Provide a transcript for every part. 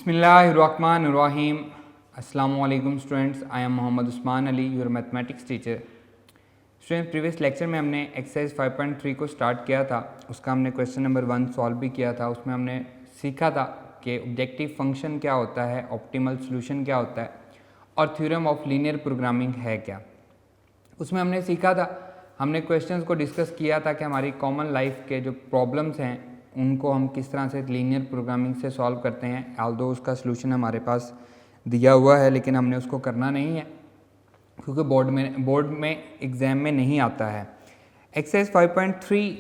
बिस्मिल्लाहिर्रहमानिर्रहीम। अस्सलामु अलैकुम students, I am Mohammad Usman Ali, your mathematics teacher. Students, previous lecture में हमने एक्सरसाइज 5.3 को स्टार्ट किया था। उसका हमने क्वेश्चन नंबर 1 सॉल्व भी किया था। उसमें हमने सीखा था कि ऑब्जेक्टिव फंक्शन क्या होता है, ऑप्टिमल सॉल्यूशन क्या होता है और थ्योरम ऑफ लीनियर प्रोग्रामिंग है क्या। उसमें हमने सीखा था, हमने क्वेश्चंस को डिस्कस किया था कि हमारी कॉमन लाइफ के जो प्रॉब्लम्स हैं उनको हम किस तरह से लीनियर प्रोग्रामिंग से सॉल्व करते हैं। ऑल्दो उसका सलूशन हमारे पास दिया हुआ है, लेकिन हमने उसको करना नहीं है क्योंकि बोर्ड में एग्ज़ाम में नहीं आता है। एक्सरसाइज 5.3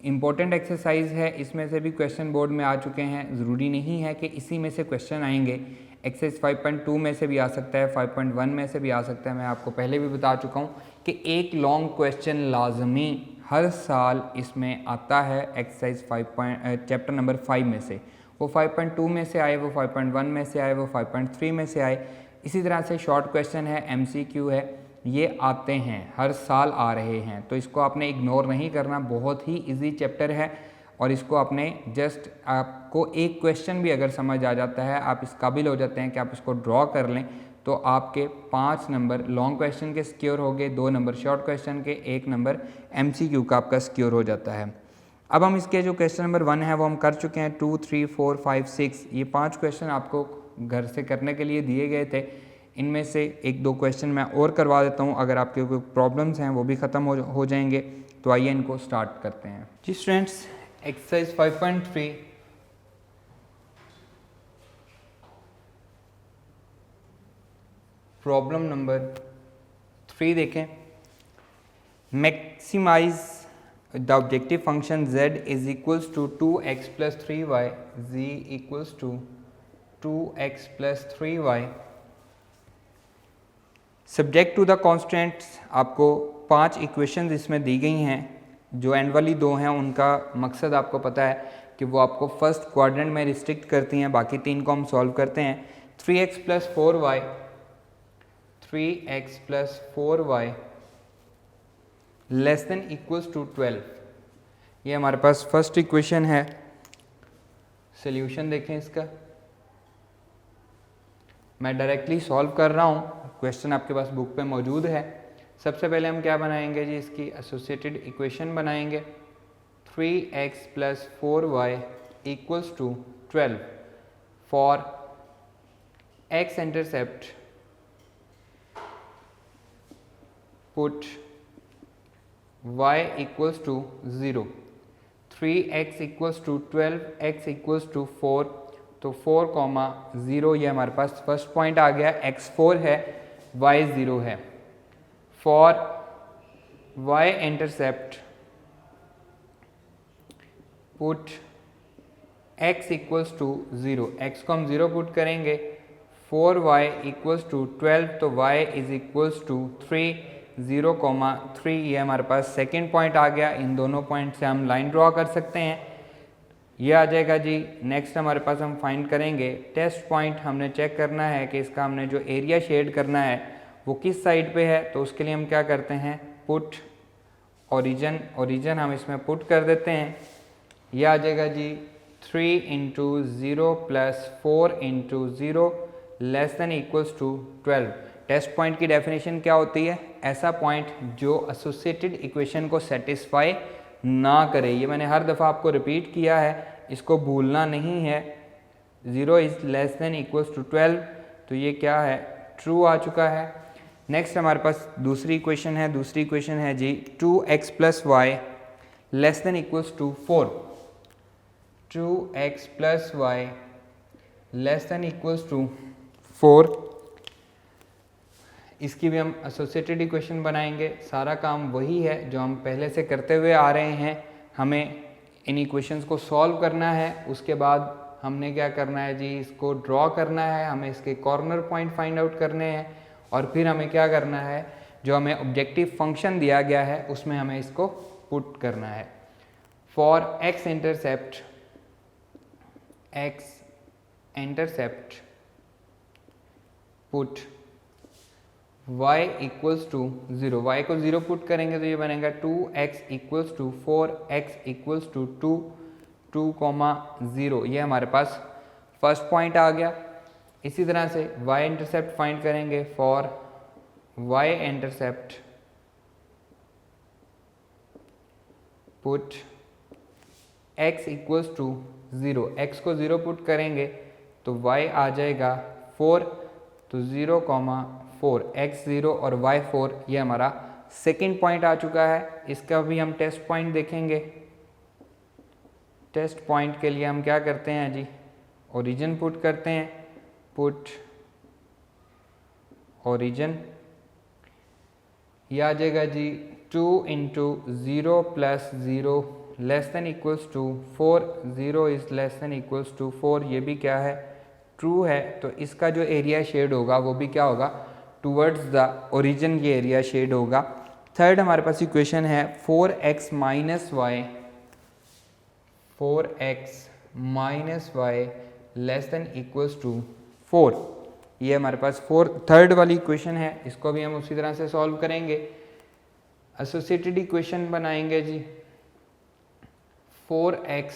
इम्पोर्टेंट एक्सरसाइज है। इसमें से भी क्वेश्चन बोर्ड में आ चुके हैं। ज़रूरी नहीं है कि इसी में से क्वेश्चन आएंगे। एक्सरसाइज 5.2 में से भी आ सकता है, 5.1 में से भी आ सकता है। मैं आपको पहले भी बता चुका हूँ कि एक लॉन्ग क्वेश्चन लाजमी हर साल इसमें आता है। एक्सरसाइज चैप्टर नंबर 5 में से, वो 5.2 में से आए, वो 5.1 में से आए, वो 5.3 में से आए। इसी तरह से शॉर्ट क्वेश्चन है, MCQ है, ये आते हैं, हर साल आ रहे हैं। तो इसको आपने इग्नोर नहीं करना। बहुत ही इजी चैप्टर है और इसको आपने जस्ट, आपको एक क्वेश्चन भी अगर समझ आ जाता है, आप इस काबिल हो जाते हैं कि आप इसको ड्रॉ कर लें, तो आपके 5 नंबर लॉन्ग क्वेश्चन के सिक्योर हो गए, 2 नंबर शॉर्ट क्वेश्चन के, 1 नंबर MCQ का आपका सिक्योर हो जाता है। अब हम इसके जो क्वेश्चन नंबर 1 है वो हम कर चुके हैं। 2, 3, 4, 5, 6 ये 5 क्वेश्चन आपको घर से करने के लिए दिए गए थे। इनमें से 1-2 क्वेश्चन मैं और करवा देता हूँ। अगर आपके कोई प्रॉब्लम्स हैं वो भी ख़त्म हो जाएंगे। तो आइए इनको स्टार्ट करते हैं। जी स्टूडेंट्स, एक्सरसाइज 5.3 प्रॉब्लम नंबर 3 देखें। Maximize the objective function z is equals to 2x plus 3y, z equals to 2x plus 3y। Subject to the constants, आपको 5 इक्वेशंस इसमें दी गई हैं। जो एंड वाली 2 हैं उनका मकसद आपको पता है कि वो आपको फर्स्ट क्वाड्रेंट में रिस्ट्रिक्ट करती हैं। बाकी 3 को हम सॉल्व करते हैं। 3x plus 4y, 3x plus 4y less than equals to 12। ये हमारे पास फर्स्ट इक्वेशन है। सॉल्यूशन देखें इसका, मैं डायरेक्टली सॉल्व कर रहा हूँ, क्वेश्चन आपके पास बुक पे मौजूद है। सबसे पहले हम क्या बनाएंगे जी, इसकी एसोसिएटेड इक्वेशन बनाएंगे। 3x plus 4y equals to 12 for x intercept put y equals to 0। 3x equals to 12, x equals to 4, तो 4,0 ये हमारे पास फर्स्ट पॉइंट आ गया। x 4 है, y 0 है। For y intercept put x equals to 0, x को हम 0 पुट करेंगे। 4y इक्वल्स टू 12, तो y इज इक्वल्स टू 3, 0,3 ये हमारे पास सेकेंड पॉइंट आ गया। इन दोनों पॉइंट से हम लाइन ड्रॉ कर सकते हैं। ये आ जाएगा जी। नेक्स्ट हमारे पास हम फाइंड करेंगे टेस्ट पॉइंट। हमने चेक करना है कि इसका हमने जो एरिया शेड करना है वो किस साइड पे है। तो उसके लिए हम क्या करते हैं, पुट ओरिजिन हम इसमें पुट कर देते हैं। ये आ जाएगा जी 3 into 0 plus 4 into 0 less than equals to 12। Test point की डेफिनेशन क्या होती है, ऐसा पॉइंट जो एसोसिएटेड इक्वेशन को सेटिस्फाई ना करे। ये मैंने हर दफ़ा आपको रिपीट किया है, इसको भूलना नहीं है। 0 is less than equals to 12, तो ये क्या है, ट्रू आ चुका है। नेक्स्ट हमारे पास दूसरी इक्वेशन है। दूसरी इक्वेशन है जी 2x plus y less than equals to 4। 2x plus y less than equals to 4। इसकी भी हम एसोसिएटेड इक्वेशन बनाएंगे। सारा काम वही है जो हम पहले से करते हुए आ रहे हैं। हमें इन इक्वेशंस को सॉल्व करना है, उसके बाद हमने क्या करना है जी, इसको ड्रॉ करना है, हमें इसके कॉर्नर पॉइंट फाइंड आउट करने हैं और फिर हमें क्या करना है, जो हमें ऑब्जेक्टिव फंक्शन दिया गया है उसमें हमें इसको पुट करना है। For x intercept put y equals to 0, y को 0 पुट करेंगे तो ये बनेगा 2x equals to 4, x equals to 2, 2,0। ये हमारे पास फर्स्ट पॉइंट आ गया। इसी तरह से y इंटरसेप्ट फाइंड करेंगे for y intercept put x equals to 0, x को 0 पुट करेंगे तो y आ जाएगा 4, तो 0,4 x 0 और y 4, ये हमारा सेकंड पॉइंट आ चुका है। इसका भी हम टेस्ट पॉइंट देखेंगे। टेस्ट पॉइंट के लिए हम क्या करते हैं जी, ओरिजिन पुट करते हैं, पुट ओरिजिन, यह आ जाएगा जी 2 into 0 plus 0 less than equals to 4, 0 is less than equals to 4, ये भी क्या है, ट्रू है। तो इसका जो एरिया शेड होगा वो भी क्या होगा, टूवर्ड्स द ओरिजिन ये एरिया शेड होगा। थर्ड हमारे पास इक्वेशन है 4x minus y, 4x minus y less than equals to 4, ये हमारे पास थर्ड वाली इक्वेशन है। इसको भी हम उसी तरह से सॉल्व करेंगे। एसोसिएटेड इक्वेशन बनाएंगे जी, 4x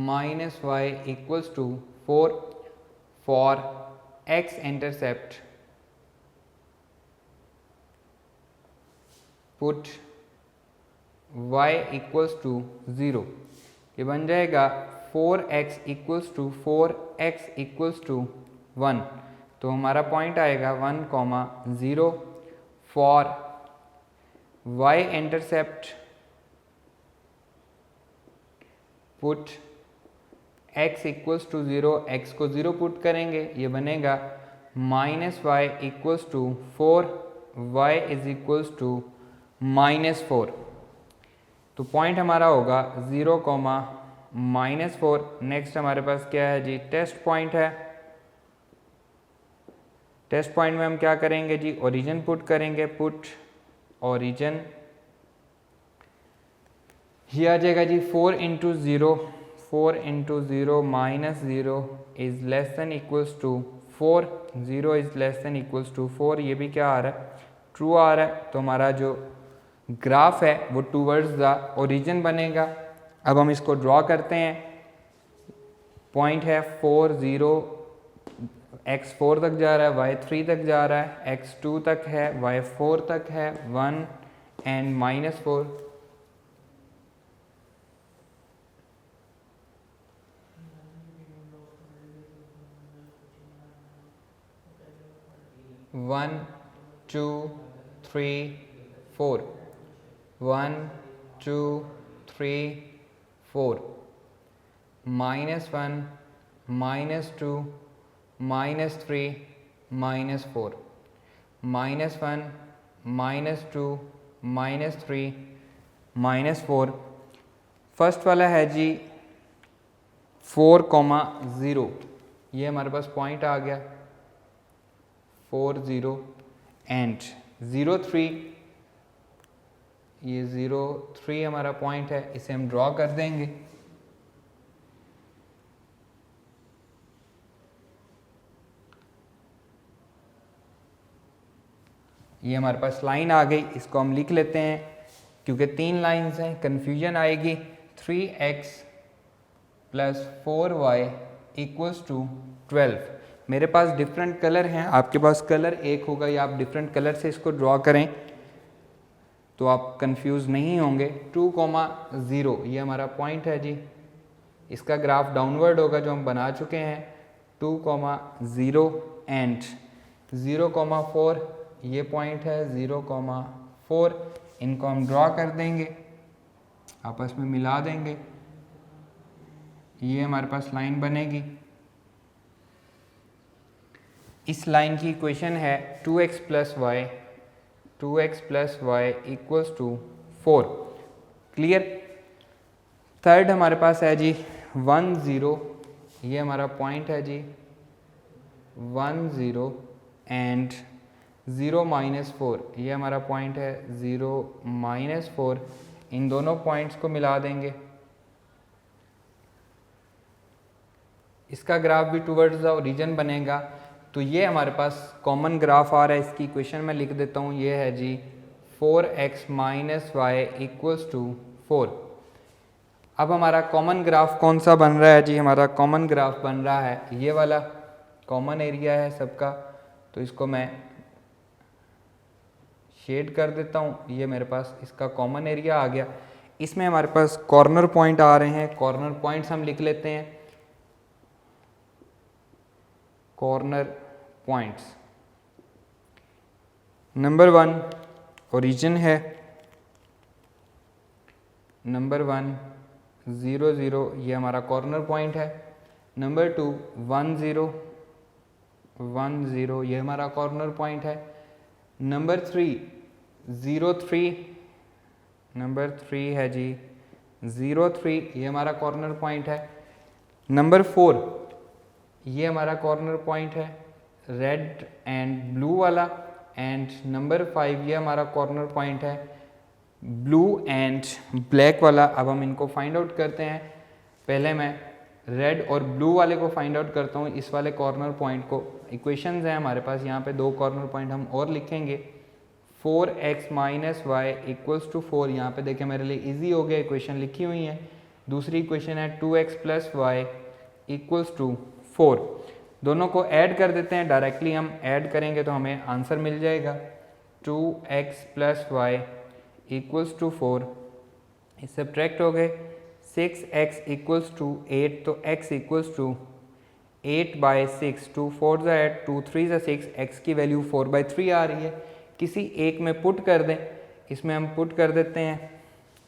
minus y equals to 4 for x intercept put y equals to 0, ये बन जाएगा 4x equals to 4x equals to 1, तो हमारा पॉइंट आएगा 1,0 for y intercept put x equals to 0, x को 0 पुट करेंगे, ये बनेगा minus y equals to 4, y is equals to -4, तो पॉइंट हमारा होगा 0,-4। नेक्स्ट हमारे पास क्या है जी, टेस्ट पॉइंट है। टेस्ट पॉइंट में हम क्या करेंगे जी, ओरिजिन पुट करेंगे, पुट ओरिजिन, ये आ जाएगा जी 4 into 0, 4 into 0 minus 0 is less than equals to 4, 0 is less than equals to 4, ये भी क्या आ रहा है, ट्रू आ रहा है। तो हमारा जो ग्राफ है वो टूवर्ड्स द ओरिजिन बनेगा। अब हम इसको ड्रॉ करते हैं। पॉइंट है 4, 0, x 4 तक जा रहा है, y 3 तक जा रहा है, x 2 तक है, y 4 तक है, 1 एंड -4, वन 2 3 4, 1 2 3 4, -1 -2 -3 -4, -1 -2 -3 -4। फर्स्ट वाला है जी 4,0, ये हमारे पास पॉइंट आ गया 4 0 एंड 0 3, ये 0 3 हमारा पॉइंट है, इसे हम ड्रॉ कर देंगे। ये हमारे पास लाइन आ गई, इसको हम लिख लेते हैं क्योंकि 3 लाइंस हैं, कन्फ्यूजन आएगी। 3x plus 4y equals to 12। मेरे पास डिफरेंट कलर हैं, आपके पास कलर एक होगा या आप डिफरेंट कलर से इसको ड्रॉ करें तो आप कंफ्यूज नहीं होंगे। 2,0 ये हमारा पॉइंट है जी, इसका ग्राफ डाउनवर्ड होगा जो हम बना चुके हैं। 2,0 एंड 0,4 ये पॉइंट है, 0,4, इनको हम ड्रॉ कर देंगे, आपस में मिला देंगे, ये हमारे पास लाइन बनेगी। इस लाइन की इक्वेशन है 2x plus y, 2x plus y equals to 4। Clear. Third हमारे पास है जी 1 0, ये हमारा पॉइंट है जी 1 0 एंड 0 -4, ये हमारा पॉइंट है 0 -4। इन दोनों पॉइंट्स को मिला देंगे, इसका ग्राफ भी टूवर्ड्स द ओरिजिन बनेगा। तो ये हमारे पास कॉमन ग्राफ आ रहा है, इसकी इक्वेशन में लिख देता हूँ, ये है जी 4x minus y equals to 4। अब हमारा कॉमन ग्राफ कौन सा बन रहा है जी, हमारा कॉमन ग्राफ बन रहा है ये वाला। कॉमन एरिया है सबका, तो इसको मैं शेड कर देता हूँ। ये मेरे पास इसका कॉमन एरिया आ गया। इसमें हमारे पास कॉर्नर पॉइंट आ रहे हैं, कॉर्नर पॉइंट्स हम लिख लेते हैं। कॉर्नर पॉइंट्स, नंबर 1 ओरिजिन है, नंबर 1 0 0, ये हमारा कॉर्नर पॉइंट है। नंबर 2 1 0 1 0, ये हमारा कॉर्नर पॉइंट है। नंबर 3 0 3, नंबर 3 है जी 0 3, ये हमारा कॉर्नर पॉइंट है। नंबर 4 ये हमारा कॉर्नर पॉइंट है, रेड एंड ब्लू वाला। एंड नंबर 5 ये हमारा कॉर्नर पॉइंट है, ब्लू एंड ब्लैक वाला। अब हम इनको फाइंड आउट करते हैं। पहले मैं रेड और ब्लू वाले को फाइंड आउट करता हूँ, इस वाले कॉर्नर पॉइंट को। इक्वेशंस हैं हमारे पास, यहाँ पे 2 कॉर्नर पॉइंट हम और लिखेंगे। 4x minus y equals to 4, यहाँ पे देखें मेरे लिए इजी हो गया, इक्वेशन लिखी हुई है। दूसरी इक्वेशन है 2x plus y equals to 4। दोनों को ऐड कर देते हैं, डायरेक्टली हम ऐड करेंगे तो हमें आंसर मिल जाएगा 2x plus y equals to 4। इस सब्ट्रैक्ट हो गए, 6x इक्वल्स टू 8, तो x इक्वल्स टू 8/6, 2 4 ज़ा 8, 2 3 ज़ा 6, x की वैल्यू 4/3 आ रही है। किसी एक में पुट कर दें, इसमें हम पुट कर देते हैं,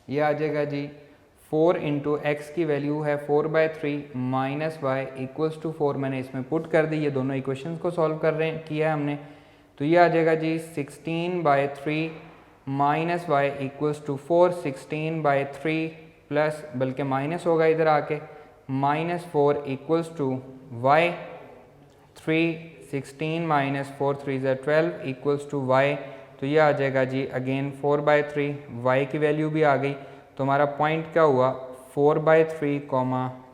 ये आ जाएगा जी 4 इंटू एक्स की वैल्यू है 4/3 माइनस वाई इक्वल्स टू 4। मैंने इसमें पुट कर दी, ये दोनों इक्वेशंस को सॉल्व कर रहे हैं किया है हमने, तो ये आ जाएगा जी 16/3 minus y equals to 4। 16/3 plus, बल्कि माइनस होगा इधर आके, -4 इक्वल्स टू वाई 3। 16 माइनस 4 3 ज़ा 12 इक्वल्स टू वाई, तो ये आ जाएगा जी अगेन 4/3, वाई की वैल्यू भी आ गई। तो हमारा पॉइंट क्या हुआ 4/3,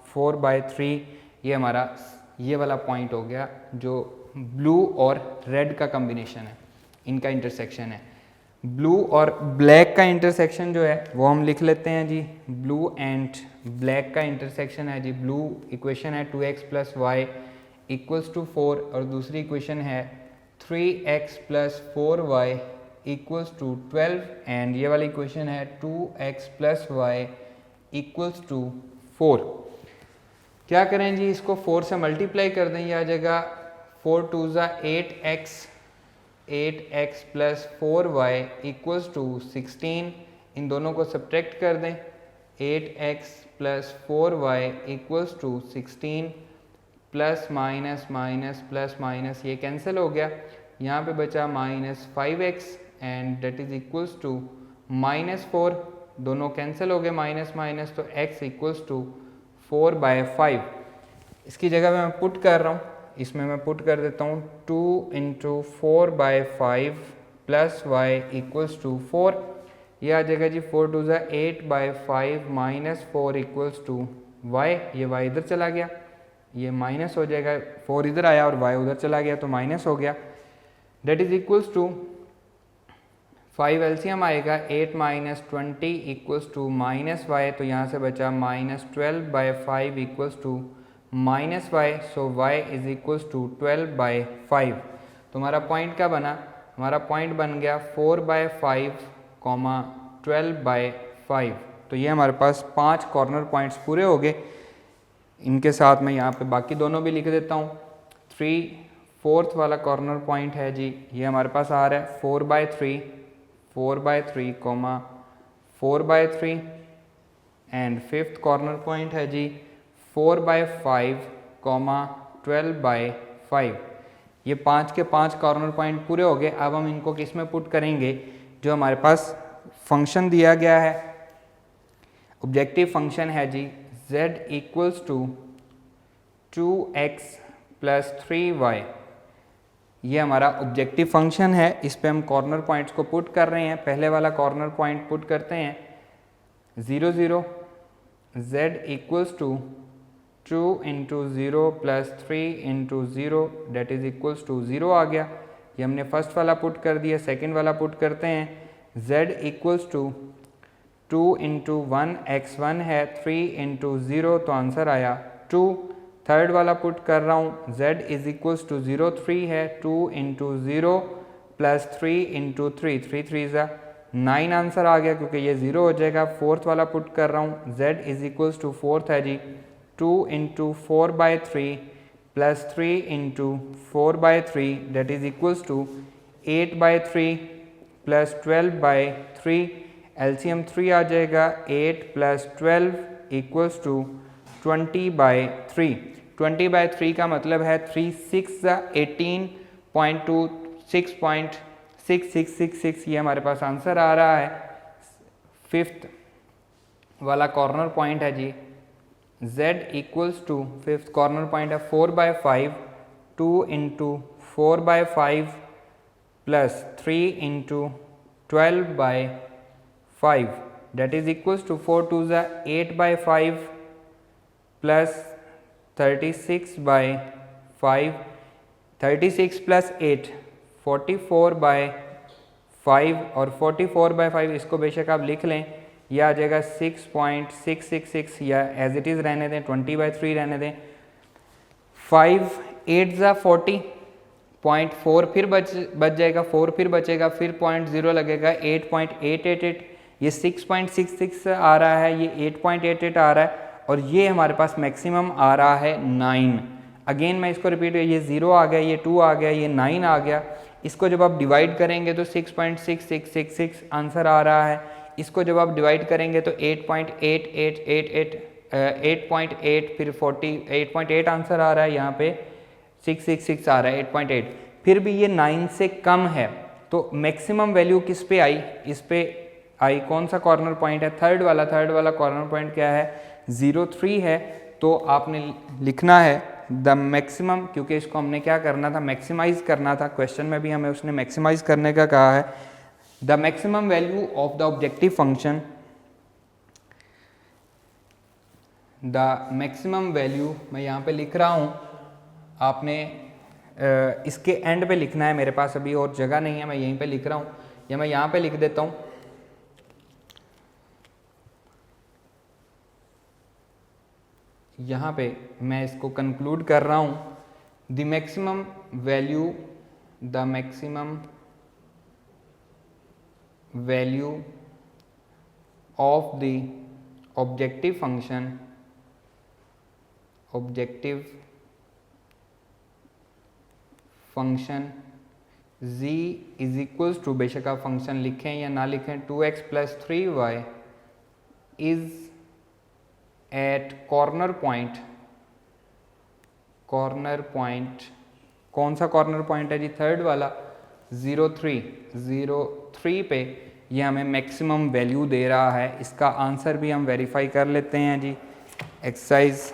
4/3, ये हमारा ये वाला पॉइंट हो गया जो ब्लू और रेड का कॉम्बिनेशन है, इनका इंटरसेक्शन है। ब्लू और ब्लैक का इंटरसेक्शन जो है वो हम लिख लेते हैं जी, ब्लू एंड ब्लैक का इंटरसेक्शन है जी। ब्लू इक्वेशन है 2x plus y equals to 4, और दूसरी इक्वेशन है 3x plus 4y equals to 12, and ये वाली इक्वेशन है 2x plus y equals to 4। क्या करें जी, इसको 4 से मल्टीप्लाई कर दें, ये आ जाएगा 4 2 ज़ा 8x, 8x plus 4y equals to 16। इन दोनों को सब्ट्रैक्ट कर दें, 8x plus 4y equals to 16, plus minus minus plus minus ये कैंसिल हो गया, यहाँ पे बचा -5x and that is equals to -4। दोनों कैंसिल हो गए माइनस माइनस, तो x इक्वल्स टू 4/5। इसकी जगह पे मैं पुट कर रहा हूँ, इसमें मैं पुट कर देता हूँ 2 into 4/5 plus y equals to 4। ये आ जाएगा जी 4 2 ज़ा 8/5 माइनस 4 इक्वल्स टू वाई। ये y इधर चला गया, ये माइनस हो जाएगा, 4 इधर आया और y उधर चला गया तो माइनस हो गया। That is equals to 5 LCM आएगा, 8 माइनस 20 इक्वल्स टू -y, तो यहाँ से बचा -12/5 equals to -y, so y is equals to 12/5। तो हमारा पॉइंट क्या बना, हमारा पॉइंट बन गया 4/5, 12/5। तो ये हमारे पास 5 कॉर्नर पॉइंट्स पूरे हो गए। इनके साथ मैं यहाँ पे बाकी दोनों भी लिख देता हूँ। 3/4 वाला कॉर्नर पॉइंट है जी, ये हमारे पास आ रहा है 4/3, 4/3, 4/3, एंड 5th कॉर्नर पॉइंट है जी 4/5, 12/5। ये 5 के 5 कॉर्नर पॉइंट पूरे हो गए। अब हम इनको किस में पुट करेंगे, जो हमारे पास फंक्शन दिया गया है, ऑब्जेक्टिव फंक्शन है जी z equals to 2x plus 3y। ये हमारा ऑब्जेक्टिव फंक्शन है, इस पे हम कॉर्नर पॉइंट्स को पुट कर रहे हैं। पहले वाला कॉर्नर पॉइंट पुट करते हैं 0 0, z equals to 2 into 0 plus 3 into 0 that is equals to 0 आ गया। ये हमने फर्स्ट वाला पुट कर दिया। सेकेंड वाला पुट करते हैं, z equals to 2 into 1 x1 है, 3 इंटू 0, तो आंसर आया 2। थर्ड वाला पुट कर रहा हूँ, z इज इक्वल्स टू 0 3 है, 2 इंटू 0 प्लस 3 इंटू 3, 3 3 ज़ा 9 आंसर आ गया क्योंकि ये 0 हो जाएगा। फोर्थ वाला पुट कर रहा हूँ, z is equals to fourth है जी 2 into 4/3 plus 3 into 4/3 that is equals to 8/3 plus 12/3, LCM 3 आ जाएगा, 8 प्लस 12 इक्वल्स टू 20/3। 20/3 का मतलब है 3 6 18.2 6.6666, ये हमारे पास आंसर आ रहा है। फिफ्थ वाला कॉर्नर पॉइंट है जी, z equals to fifth corner point है 4/5, 2 into 4/5 plus 3 into 12/5 that is equals to 4 2 ज़ा 8/5 प्लस 36/5, 36 प्लस 8 44/5 और 44/5 इसको बेशक आप लिख लें, यह आ जाएगा 6.666 या एज इट इज़ रहने दें, 20/3 रहने दें। 5 8 ज़ा 40.4 फिर बच जाएगा, 4 फिर बचेगा, फिर 0.0 लगेगा, 8.888, ये 6.66 आ रहा है, ये 8.88 आ रहा है और ये हमारे पास मैक्सिमम आ रहा है 9। अगेन मैं इसको रिपीट, ये 0 आ गया, ये 2 आ गया, ये 9 आ गया। इसको जब आप डिवाइड करेंगे तो 6.6666 आंसर आ रहा है। इसको जब आप डिवाइड करेंगे तो 8.8 फिर 8.8 आंसर आ रहा है, यहाँ पे 666 आ रहा है 8.8, फिर भी ये 9 से कम है। तो मैक्सिमम वैल्यू किस पे आई, इस पे आई। कौन सा कॉर्नर पॉइंट है? थर्ड वाला कॉर्नर पॉइंट क्या है? 0 3 है। तो आपने लिखना है द मैक्सिमम, क्योंकि इसको हमने क्या करना था, मैक्सिमाइज करना था। क्वेश्चन में भी हमें उसने मैक्सिमाइज करने का कहा है। The maximum value of the objective function, the maximum value मैं यहाँ पे लिख रहा हूँ, आपने इसके एंड पे लिखना है। मेरे पास अभी और जगह नहीं है, मैं यहीं पे लिख रहा हूँ, या मैं यहाँ पे लिख देता हूँ। यहाँ पे मैं इसको कंक्लूड कर रहा हूँ। The maximum value of the objective function z is equals to, बेशक आप फंक्शन लिखें या ना लिखें, 2x plus 3y is at corner point. कौन सा कॉर्नर पॉइंट है जी? थर्ड वाला 0 3 पे ये हमें मैक्सिमम वैल्यू दे रहा है। इसका आंसर भी हम वेरीफाई कर लेते हैं जी। Exercise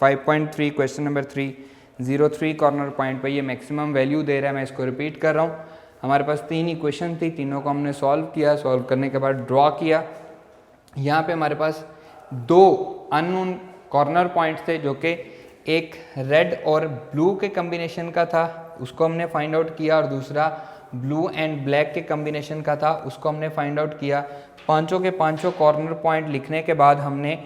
5.3 question number 3, 0 3 corner point पे ये मैक्सिमम वैल्यू दे रहा है। मैं इसको रिपीट कर रहा हूँ। हमारे पास 3 इक्वेशन थी, तीनों को हमने सॉल्व किया। सॉल्व करने के बाद ड्रॉ किया। यहाँ पे हमारे पास 2 अननोन कॉर्नर पॉइंट्स थे, जो कि एक रेड और ब्लू के कम्बिनेशन का था, उसको हमने फाइंड आउट किया, और दूसरा ब्लू एंड ब्लैक के कम्बिनेशन का था, उसको हमने फाइंड आउट किया। पांचों के पांचों कॉर्नर पॉइंट लिखने के बाद हमने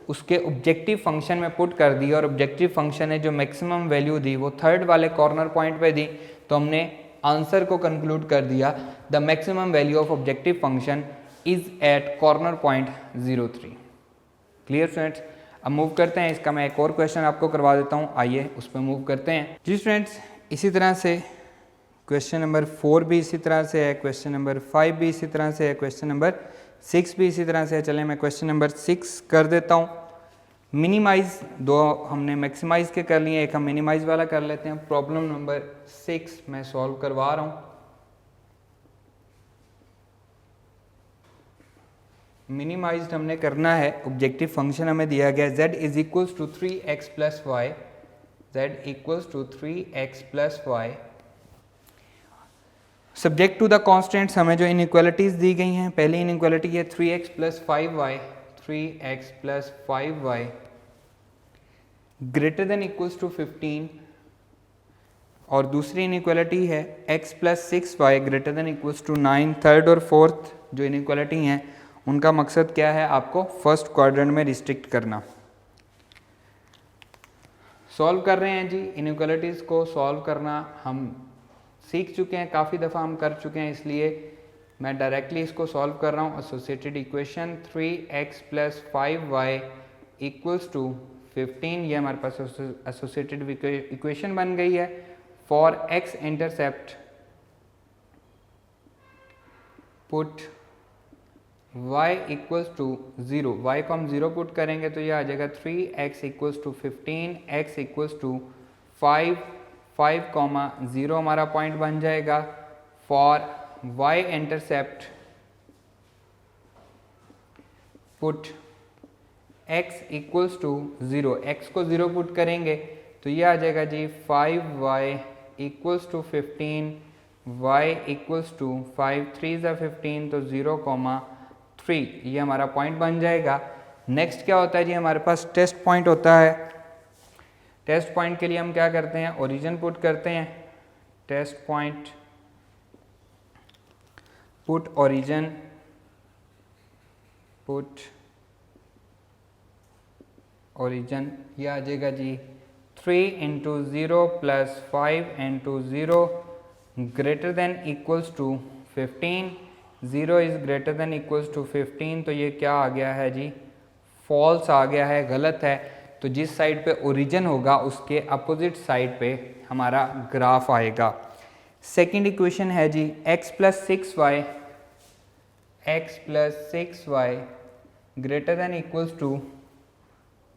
उसके ऑब्जेक्टिव फंक्शन में पुट कर दी, और ऑब्जेक्टिव फंक्शन ने जो मैक्सिमम वैल्यू दी वो थर्ड वाले कॉर्नर पॉइंट पे दी। तो हमने आंसर को कंक्लूड कर दिया, the maximum value of objective function is at corner point 0 3। Clear students? अब मूव करते हैं। इसका मैं एक और क्वेश्चन आपको करवा देता हूँ, आइए उस पर मूव करते हैं जी स्टूडेंट्स। इसी तरह से क्वेश्चन नंबर 4 भी इसी तरह से है, क्वेश्चन नंबर 5 भी इसी तरह से है, क्वेश्चन नंबर 6 भी इसी तरह से है। चलें मैं क्वेश्चन नंबर 6 कर देता हूँ। मिनिमाइज, 2 हमने मैक्सिमाइज के कर लिए, एक हम मिनिमाइज वाला कर लेते हैं। प्रॉब्लम नंबर 6 मैं सॉल्व करवा रहा हूँ। मिनिमाइज्ड हमने करना है। ऑब्जेक्टिव फंक्शन हमें दिया गया z is equals to 3x plus y, z equals to 3x plus y. Subject to the constants हमें जो इनइक्वालिटीज दी गई हैं, पहली इनइक्वालिटी है 3x plus 5y, 3x plus 5y greater than equals to 15, और दूसरी इनइक्वालिटी है x plus 6y greater than equals to 9। Third और फोर्थ जो इनइक्वालिटी हैं उनका मकसद क्या है? आपको फर्स्ट क्वाड्रेंट में रिस्ट्रिक्ट करना। सॉल्व कर रहे हैं जी। इनइक्वालिटीज़ को सॉल्व करना हम सीख चुके हैं, काफ़ी दफ़ा हम कर चुके हैं, इसलिए मैं डायरेक्टली इसको सॉल्व कर रहा हूँ। एसोसिएटेड इक्वेशन 3x + 5y = 15, ये हमारे पास एसोसिएटेड इक्वेशन बन गई है। For x intercept put y = 0, y को हम 0 पुट करेंगे तो ये आ जाएगा 3x = 15, x = 5, 5,0 हमारा पॉइंट बन जाएगा। For y intercept put x = 0, x को 0 पुट करेंगे तो ये आ जाएगा जी 5y = 15, y = 5, 3 × 15 तो 0,3, ये हमारा पॉइंट बन जाएगा। नेक्स्ट क्या होता है जी, हमारे पास टेस्ट पॉइंट होता है। टेस्ट पॉइंट के लिए हम क्या करते हैं, ओरिजिन पुट करते हैं। Test point put origin, put origin, ये आ जाएगा जी 3 × 0 + 5 × 0 > 15, 0 इज़ > 15, तो ये क्या आ गया है जी, फॉल्स आ गया है, गलत है। तो जिस साइड पे ओरिजिन होगा उसके अपोजिट साइड पे हमारा ग्राफ आएगा। सेकंड इक्वेशन है जी x + 6y >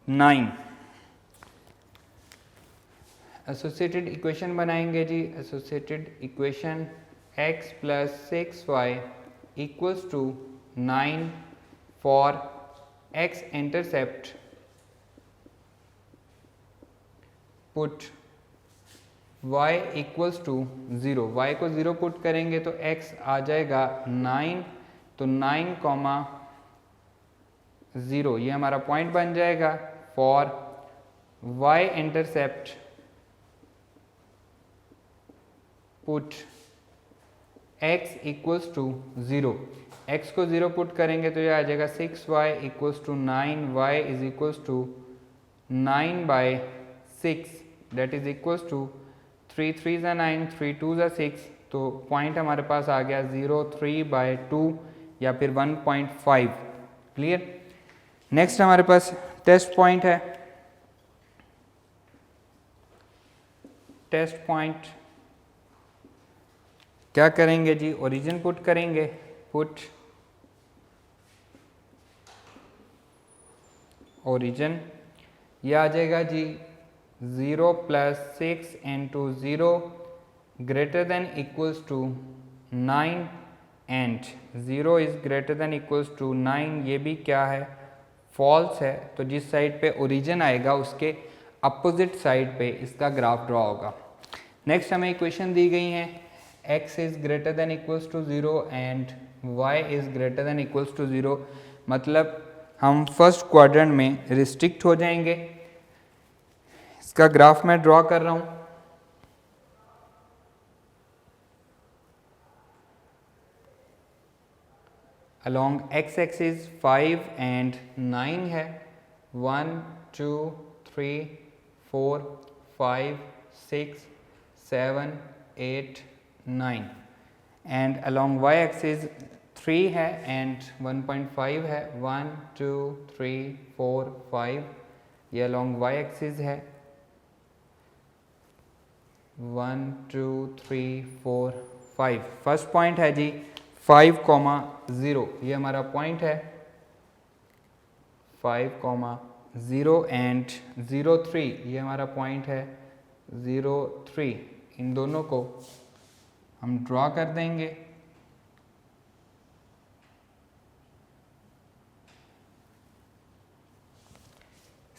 9। एसोसिएटेड इक्वेशन बनाएंगे जी। Associated equation x + 6y = 9 for x intercept put y = 0, y को 0 पुट करेंगे तो x आ जाएगा 9, तो 9,0, ये हमारा पॉइंट बन जाएगा। For y intercept put x = 0, x को 0 पुट करेंगे तो ये आ जाएगा 6y = 9, y = 9/6, that is equals to 3 3 = 9, 3 2 = 6, तो पॉइंट हमारे पास आ गया 0.3/2 या फिर 1.5। क्लियर। नेक्स्ट हमारे पास टेस्ट पॉइंट है। टेस्ट पॉइंट क्या करेंगे जी, ओरिजिन पुट करेंगे। पुट ओरिजिन, ये आ जाएगा जी 0 + 6 × 0 > 9 एंड 0 इज > 9, ये भी क्या है, फॉल्स है। तो जिस साइड पे ओरिजिन आएगा उसके अपोजिट साइड पे इसका ग्राफ ड्रॉ होगा। नेक्स्ट हमें इक्वेशन दी गई हैं, x is > 0 and y is > 0, मतलब हम फर्स्ट क्वाड्रेंट में रिस्ट्रिक्ट हो जाएंगे। इसका ग्राफ मैं ड्रॉ कर रहा हूं। अलोंग x एक्सिस 5 एंड 9 है, 1 2 3 4 5 6 7 8 9, एंड अलोंग y एक्सिस 3 है एंड 1.5 है, 1 2 3 4 5, ये अलोंग y एक्सिस है, 1 2 3 4 5। फर्स्ट पॉइंट है जी 5,0, ये हमारा पॉइंट है 5,0 एंड 0.3, ये हमारा पॉइंट है 0.3। इन दोनों को हम ड्रॉ कर देंगे।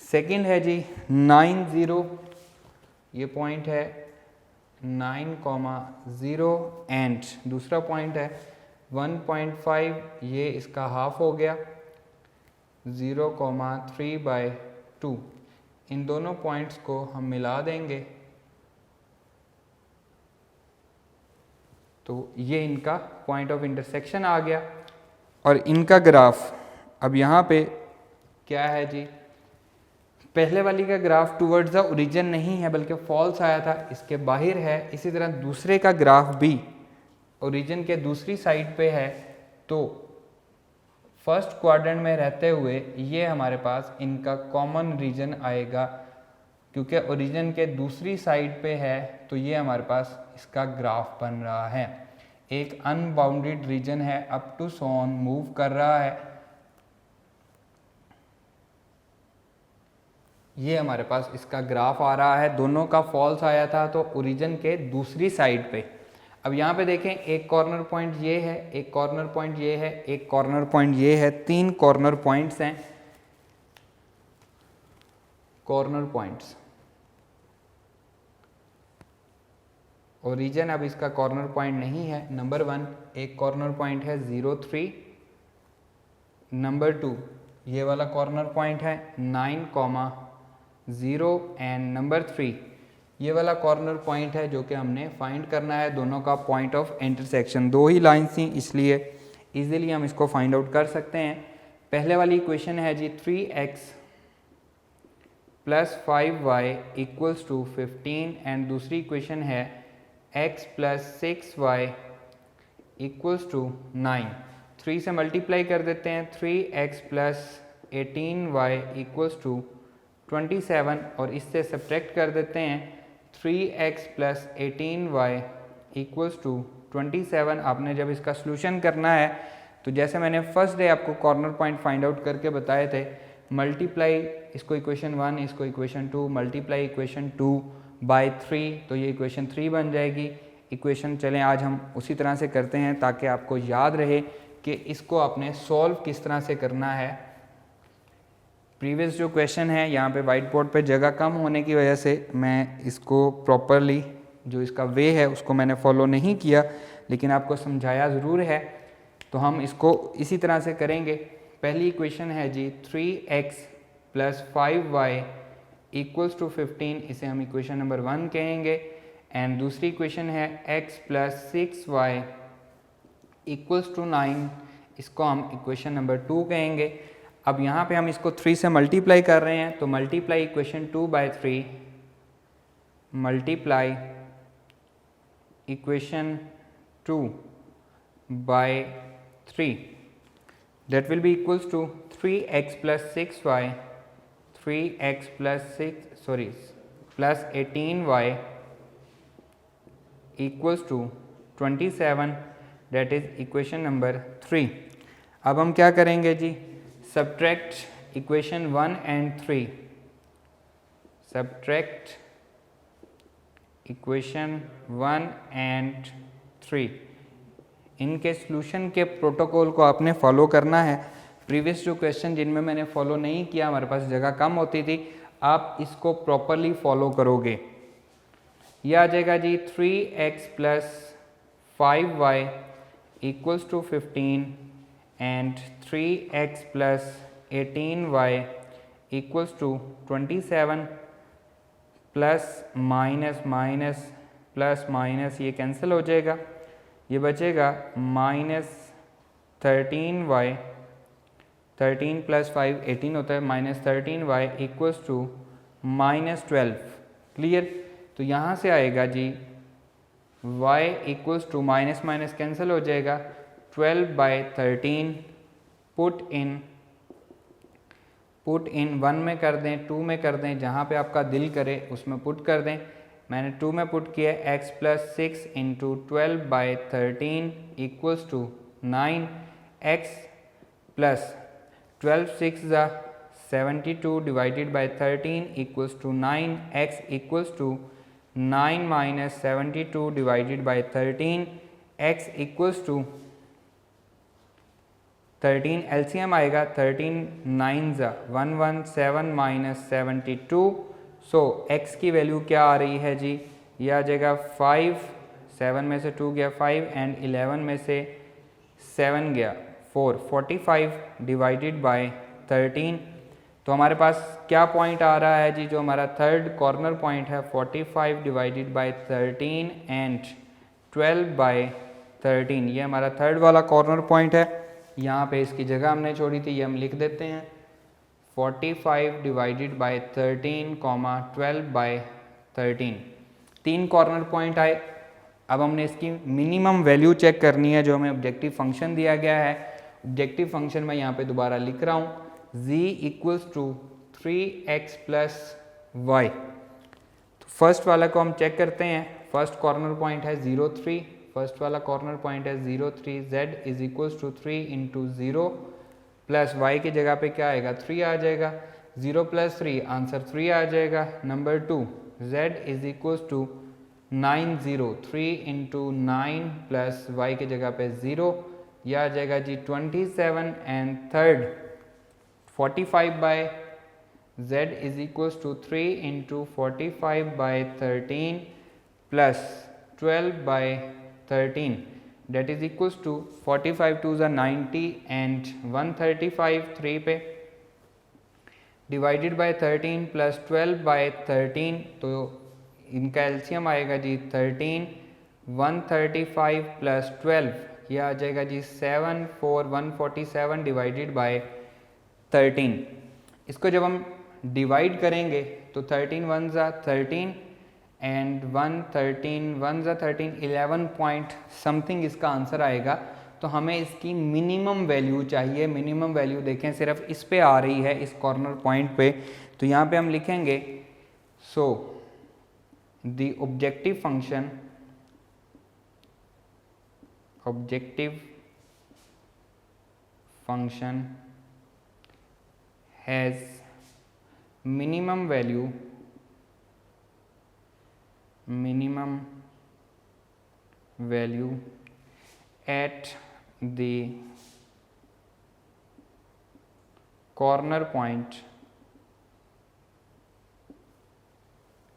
सेकंड है जी 9,0, ये पॉइंट है 9,0 एंड दूसरा पॉइंट है 1.5, ये इसका हाफ हो गया 0,3/2। इन दोनों पॉइंट्स को हम मिला देंगे तो ये इनका पॉइंट ऑफ इंटरसेक्शन आ गया। और इनका ग्राफ अब यहाँ पे क्या है जी, पहले वाली का ग्राफ टूवर्ड्स द ओरिजिन नहीं है बल्कि फॉल्स आया था, इसके बाहर है। इसी तरह दूसरे का ग्राफ भी ओरिजिन के दूसरी साइड पे है, तो फर्स्ट क्वाड्रेंट में रहते हुए ये हमारे पास इनका कॉमन रीजन आएगा, क्योंकि ओरिजिन के दूसरी साइड पे है तो ये हमारे पास इसका ग्राफ बन रहा है। एक अनबाउंडेड रीजन है, up to so on move कर रहा है। ये हमारे पास इसका ग्राफ आ रहा है। दोनों का फॉल्स आया था तो ओरिजिन के दूसरी साइड पे। अब यहाँ पे देखें, एक कॉर्नर पॉइंट ये है, एक कॉर्नर पॉइंट ये है, एक कॉर्नर पॉइंट ये है, 3 कॉर्नर पॉइंट्स हैं। कॉर्नर पॉइंट्स ओरिजिन अब इसका कॉर्नर पॉइंट नहीं है। नंबर 1 एक कॉर्नर पॉइंट है 0,3। नंबर 2 ये वाला कॉर्नर पॉइंट है 9,0 एंड नंबर 3 ये वाला कॉर्नर पॉइंट है जो कि हमने फाइंड करना है। दोनों का point of intersection, 2 he lines थी इसलिए इजीली हम इसको फाइंड आउट कर सकते हैं। पहले वाली इक्वेशन है जी 3x + 5y = 15 एंड दूसरी इक्वेशन है x + 6y = 9। 3 से मल्टीप्लाई कर देते हैं, 3x + 18y = 27 और इससे सब्ट्रैक्ट कर देते हैं 3x + 18y = 27। आपने जब इसका सॉल्यूशन करना है तो जैसे मैंने फर्स्ट डे आपको कॉर्नर पॉइंट फाइंड आउट करके बताए थे, मल्टीप्लाई इसको इक्वेशन 1, इसको इक्वेशन 2, मल्टीप्लाई इक्वेशन 2 बाय 3 तो ये इक्वेशन 3 बन जाएगी। इक्वेशन चलें आज हम उसी तरह से करते हैं ताकि आपको याद रहे कि इसको आपने सॉल्व किस तरह से करना है। प्रीवियस जो क्वेश्चन है यहाँ पे वाइट बोर्ड पे जगह कम होने की वजह से मैं इसको प्रॉपरली जो इसका वे है उसको मैंने फॉलो नहीं किया, लेकिन आपको समझाया ज़रूर है। तो हम इसको इसी तरह से करेंगे। पहली इक्वेशन है जी 3x + 5y = 15, इसे हम इक्वेशन नंबर 1 कहेंगे। एंड दूसरी इक्वेशन है x + 6y = 9, इसको हम इक्वेशन नंबर 2 कहेंगे। अब यहाँ पे हम इसको 3 से मल्टीप्लाई कर रहे हैं, तो multiply equation 2 by 3 multiply equation 2 by 3 that will be equals to 3x + 6y plus 18y equals to 27, that is equation number 3। अब हम क्या करेंगे जी, subtract equation 1 and 3, subtract equation 1 and 3। इनके सॉल्यूशन के प्रोटोकॉल को आपने फॉलो करना है। प्रीवियस जो क्वेश्चन जिनमें मैंने फॉलो नहीं किया, हमारे पास जगह कम होती थी, आप इसको प्रॉपरली फॉलो करोगे। यह आ जाएगा जी 3x + 5y = 15 and 3x + 18y = 27 plus minus minus plus minus ये कैंसिल हो जाएगा, ये बचेगा -13y, 13 + 5 18 होता है, -13y = -12। क्लियर? तो यहाँ से आएगा जी y = माइनस माइनस कैंसिल हो जाएगा, 12/13 पुट इन 1 में कर दें, 2 में कर दें, जहाँ पे आपका दिल करे उसमें पुट कर दें। मैंने 2 में पुट किया, x + 6 × 12/13 = 9, x + 12 6 72 divided by 13 = 9, x = 9 - 72 divided by 13, x = 13 LCM आएगा, 13 9 117 - 72। सो x की वैल्यू क्या आ रही है जी, ये आ जाएगा 5, 7 में से 2 गया 5 एंड 11 में से 7 गया 4, 45 डिवाइडेड बाय 13। तो हमारे पास क्या पॉइंट आ रहा है जी, जो हमारा थर्ड कॉर्नर पॉइंट है 45 डिवाइडेड बाय 13 एंड 12/13, ये हमारा थर्ड वाला कॉर्नर पॉइंट है। यहाँ पे इसकी जगह हमने छोड़ी थी, ये हम लिख देते हैं 45 divided by 13, 12 by 13। 3 corner point आए। अब हमने इसकी मिनिमम वैल्यू चेक करनी है जो हमें ऑब्जेक्टिव फंक्शन दिया गया है। ऑब्जेक्टिव फंक्शन मैं यहाँ पे दोबारा लिख रहा हूँ, z equals to 3x plus y. तो फर्स्ट वाला को हम चेक करते हैं। फर्स्ट कॉर्नर पॉइंट है 0, 3। फर्स्ट वाला कॉर्नर पॉइंट है 0, 3। z is equals to 3 into 0 plus y की जगह पे क्या आएगा, 3 आ जाएगा। 0 प्लस 3 आंसर 3 आ जाएगा। Number 2, z is equals to 9, 0, 3 into 9 plus y की जगह पे 0, यह आ जाएगा जी 27। And third 45 by z is equals to 3 into 45 by 13 plus 12 by 13, that is equals to 45 2 is 90 and 135 3 पे डिवाइडेड बाय 13 प्लस 12 बाय 13, तो इनका एलसीएम आएगा जी 13। 135 प्लस 12 यह आ जाएगा जी 7, 4, 147 डिवाइडेड बाय 13। इसको जब हम डिवाइड करेंगे तो 13 1 ज़ा 13 एंड 113 1 ज़ा 13, 11 पॉइंट समथिंग इसका आंसर आएगा। तो हमें इसकी मिनिमम वैल्यू चाहिए। मिनिमम वैल्यू देखें सिर्फ इस पे आ रही है, इस कॉर्नर पॉइंट पे। तो यहाँ पे हम लिखेंगे so the objective function has minimum value at the corner point।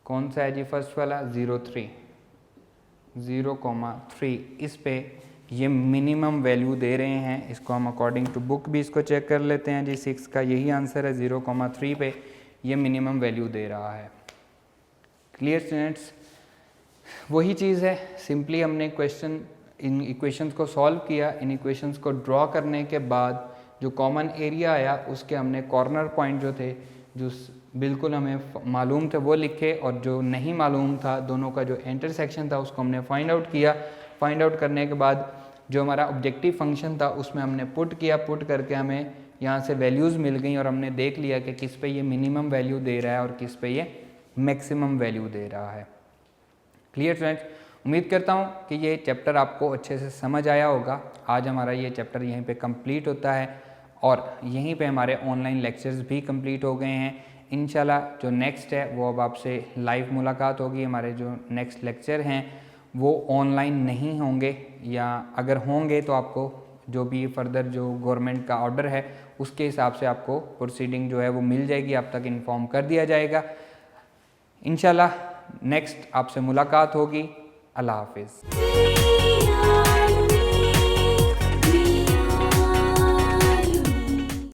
कौन सा है जी फर्स्ट वाला, 0.3, 0.3। इस पे ये मिनिमम वैल्यू दे रहे हैं। इसको हम अकॉर्डिंग टू बुक भी इसको चेक कर लेते हैं जी। 6 का यही आंसर है, 0.3 पे ये मिनिमम वैल्यू दे रहा है। क्लियर स्टूडेंट्स, वही चीज़ है। सिंपली हमने इन इक्वेशंस को सॉल्व किया। इन इक्वेशंस को ड्रॉ करने के बाद जो कॉमन एरिया आया उसके हमने कॉर्नर पॉइंट जो थे, जो बिल्कुल हमें मालूम थे वो लिखे, और जो नहीं मालूम था दोनों का जो इंटरसेक्शन था उसको हमने फाइंड आउट किया। फाइंड आउट करने के बाद जो हमारा ऑब्जेक्टिव फंक्शन था उसमें हमने पुट किया। पुट करके हमें यहाँ से वैल्यूज़ मिल गई और हमने देख लिया कि किस पे ये मिनिमम वैल्यू दे रहा है और किस पे ये मैक्सिमम वैल्यू दे रहा है। क्लियर स्टूडेंट्स, उम्मीद करता हूँ कि ये चैप्टर आपको अच्छे से समझ आया होगा। आज हमारा ये चैप्टर यहीं पे कंप्लीट होता है और यहीं पे हमारे ऑनलाइन लेक्चर्स भी कंप्लीट हो गए हैं। इंशाल्लाह जो नेक्स्ट है वो अब आपसे लाइव मुलाकात होगी। हमारे जो नेक्स्ट लेक्चर हैं वो ऑनलाइन नहीं होंगे, या अगर होंगे तो आपको जो भी फर्दर जो गवर्नमेंट का ऑर्डर है उसके हिसाब से आपको प्रोसीडिंग जो है वो मिल जाएगी, आप तक इन्फॉर्म कर दिया जाएगा। इंशाल्लाह नेक्स्ट आपसे मुलाकात होगी। अल्लाह हाफिज़।